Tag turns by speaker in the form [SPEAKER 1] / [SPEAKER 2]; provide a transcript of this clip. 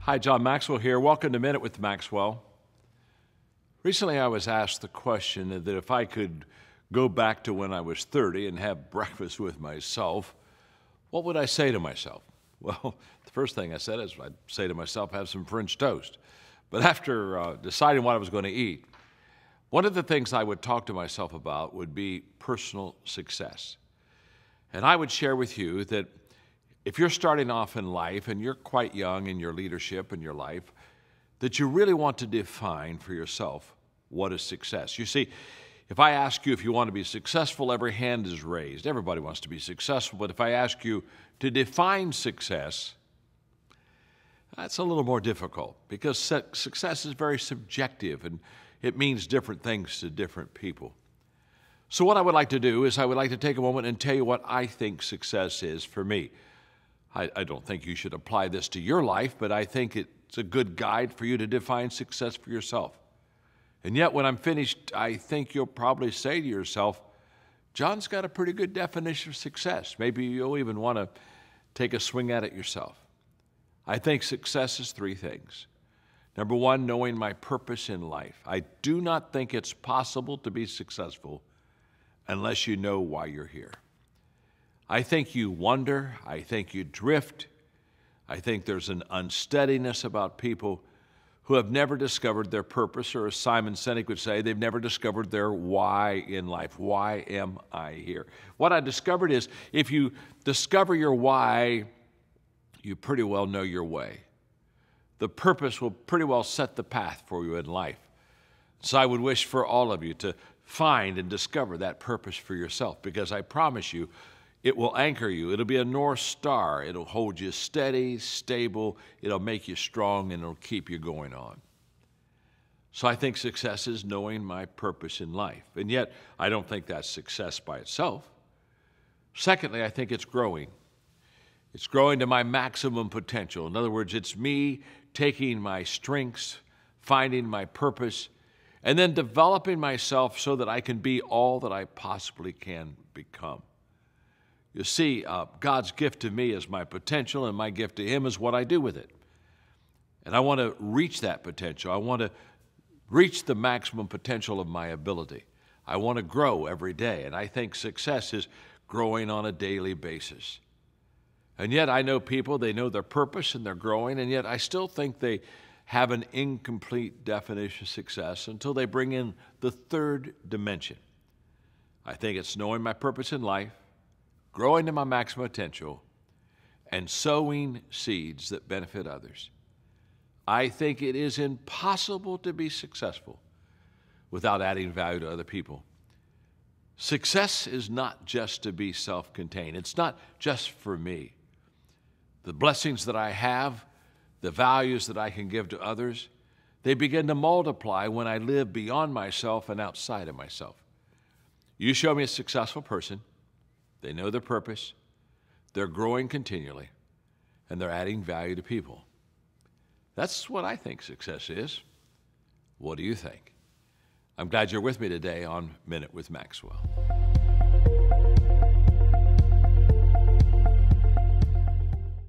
[SPEAKER 1] Hi, John Maxwell here. Welcome to Minute with Maxwell. Recently, I was asked the question that if I could go back to when I was 30 and have breakfast with myself, what would I say to myself? Well, the first thing I said is I'd say to myself, have some French toast. But after deciding what I was going to eat, one of the things I would talk to myself about would be personal success. And I would share with you that if you're starting off in life and you're quite young in your leadership in your life, that you really want to define for yourself what is success. You see, if I ask you if you want to be successful, every hand is raised. Everybody wants to be successful, but if I ask you to define success, that's a little more difficult because success is very subjective and it means different things to different people. So what I would like to do is I would like to take a moment and tell you what I think success is for me. I don't think you should apply this to your life, but I think it's a good guide for you to define success for yourself. And yet when I'm finished, I think you'll probably say to yourself, John's got a pretty good definition of success. Maybe you'll even want to take a swing at it yourself. I think success is three things. Number one, knowing my purpose in life. I do not think it's possible to be successful unless you know why you're here. I think you wander. I think you drift. I think there's an unsteadiness about people who have never discovered their purpose, or as Simon Sinek would say, they've never discovered their why in life. Why am I here? What I discovered is if you discover your why, you pretty well know your way. The purpose will pretty well set the path for you in life. So I would wish for all of you to find and discover that purpose for yourself, because I promise you, it will anchor you. It'll be a North Star. It'll hold you steady, stable. It'll make you strong, and it'll keep you going on. So I think success is knowing my purpose in life. And yet, I don't think that's success by itself. Secondly, I think it's growing. It's growing to my maximum potential. In other words, it's me taking my strengths, finding my purpose, and then developing myself so that I can be all that I possibly can become. You see, God's gift to me is my potential, and my gift to Him is what I do with it. And I want to reach that potential. I want to reach the maximum potential of my ability. I want to grow every day, and I think success is growing on a daily basis. And yet I know people, they know their purpose and they're growing, and yet I still think they have an incomplete definition of success until they bring in the third dimension. I think it's knowing my purpose in life, growing to my maximum potential, and sowing seeds that benefit others. I think it is impossible to be successful without adding value to other people. Success is not just to be self-contained. It's not just for me. The blessings that I have, the values that I can give to others, they begin to multiply when I live beyond myself and outside of myself. You show me a successful person, they know their purpose, they're growing continually, and they're adding value to people. That's what I think success is. What do you think? I'm glad you're with me today on Minute with Maxwell.